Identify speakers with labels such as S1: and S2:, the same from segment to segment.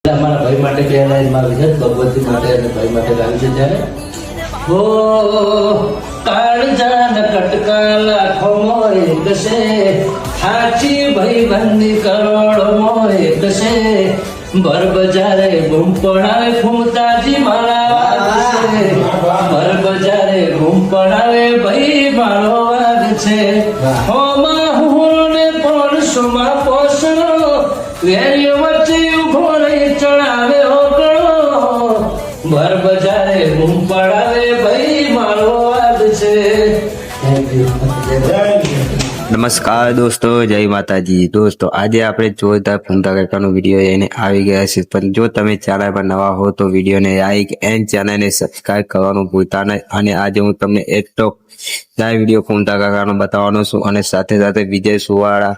S1: અમારા ભાઈ માટે પહેલા વિજય ભગવતી માટે અને ભાઈ માટે ગાવી છે ત્યારે હો કાળજાન કટકા લાખો મોય કશે સાચી ભાઈ બંધી કરોડો મોય કશે ભર બજારે બૂમ પડાવે ફૂમતાજી મારા વાગ છે ભર બજારે બૂમ પડાવે ભાઈ મારો વાગ છે હો માં હું ને પોણસોમાં પોસણો વેરીઓ વચ્ચે ઉભો રહી ચડાવે ઓકળો ભર બજારે બૂમ પડાવે ભાઈ મારો વાગ છે.
S2: નમસ્કાર દોસ્તો, જય માતાજી. દોસ્તો આજે આપણે જોરદાર ફૂમતા કાકાનો વિડીયો એને આવી ગયા છે, પણ જો તમે ચેનલ પર નવા હો તો વિડીયોને લાઈક એન્ડ ચેનલને સબસ્ક્રાઇબ કરવાનું ભૂલતા નહીં. અને આજે હું તમને એક તો લાઈવ વિડીયો ફૂમતા કાકાનો બતાવવાનો છું અને સાથે સાથે વિજય સુવાળા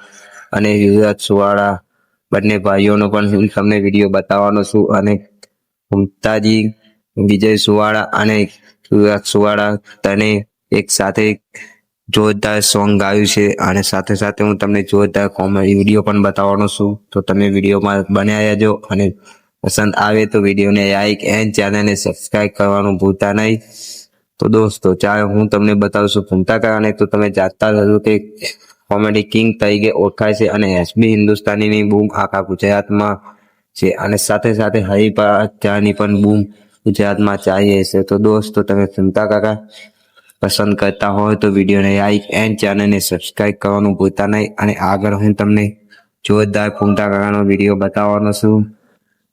S2: અને યુવરાજ સુવાળા બંને ભાઈઓનો પણ હું તમને વિડીયો બતાવવાનો છું. અને ફૂમતાજી, વિજય સુવાળા અને યુવરાજ સુવાળા તને એક સાથે જોરદાર સોંગ ગાયું છે અને સાથે સાથે હું તમને જોરદાર કોમેડી વિડીયો પણ બતાવવાનો છું. તો તમે વિડીયોમાં બન્યા રહેજો અને પસંદ આવે તો વિડીયોને લાઈક એન્ડ ચેનલને સબસ્ક્રાઇબ કરવાનું ભૂલતા નહીં. તો દોસ્તો ચાલો હું તમને બતાવું છું ફૂમતા કાકાને. તો તમે જાણતા હશો કે કોમેડી કિંગ તરીકે ઓળખાય છે અને એસબી હિન્દુસ્તાનીની બૂમ આખા ગુજરાતમાં છે અને સાથે સાથે હરિભાની પણ બૂમ ગુજરાતમાં ચાલી છે. તો દોસ્તો તમે ફૂમતા કાકા પસંદ કરતા હોય તો વિડીયોને લાઈક એન્ડ ચેનલને સબસ્ક્રાઇબ કરવાનું ભૂલતા નહીં. અને આગળ હું તમને જોરદાર ફૂમતા કાકાનો વિડીયો બતાવવાનો છું.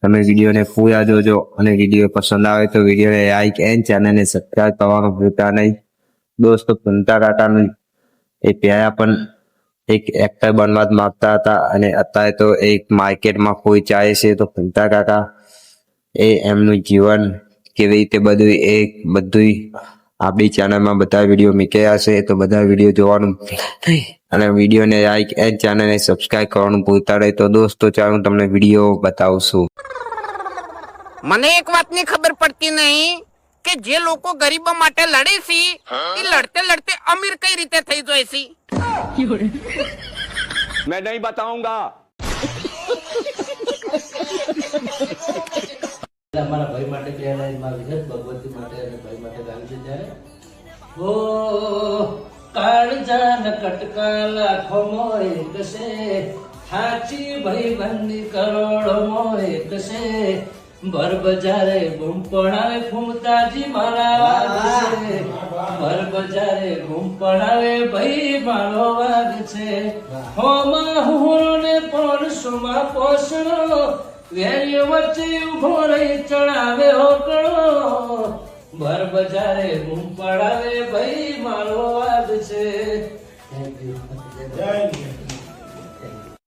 S2: તમે વિડીયોને પૂરા જોજો અને વિડીયો પસંદ આવે તો વિડીયોને લાઈક એન્ડ ચેનલને સબસ્ક્રાઇબ કરવાનું ભૂલતા નહીં. દોસ્તો ફૂમતા કાકાનું એ પહેલા પણ એક એક્ટર બનવા જ માંગતા હતા અને અત્યારે તો એક માર્કેટમાં કોઈ ચાલે છે. તો ફૂમતા કાકા એ એમનું જીવન કેવી રીતે બધું આપણી ચેનલમાં બધા વિડીયો મૂક્યા છે. તો બધા વિડીયો જોવાનું અને વિડીયોને લાઈક એન્ડ ચેનલને સબસ્ક્રાઇબ કરવાનું ભૂલતા નહીં. તો દોસ્તો ચાલો હું તમને વિડીયો બતાવું છું.
S3: મને એક વાતની ખબર પડતી નહીં કે જે લોકો ગરીબો માટે લડે છે એ લડતે લડતે અમીર કઈ રીતે થઈ જાય છે.
S4: मैं नहीं बताऊंगा.
S1: અમારા ભાઈ માટે પહેલા વિજય ભગવતી માટે અને ભાઈ માટે ગાવી છે ત્યારે હો કાળજાન કટકા લાખો મોય કશે સાચી ભાઈ બંધી કરોડો મોય કશે ભર બજારે બૂમ પડાવે ફૂમતાજી મારા વાગ છે ભર બજારે બૂમ પડાવે ભાઈ મારો વાગ છે હો માં હું ને પોણસોમાં પોસણો વેરીઓ વચ્ચે ઉભો રહી ચડાવે ઓકળો ભર બજારે બૂમ પડાવે ભાઈ મારો વાગ છે.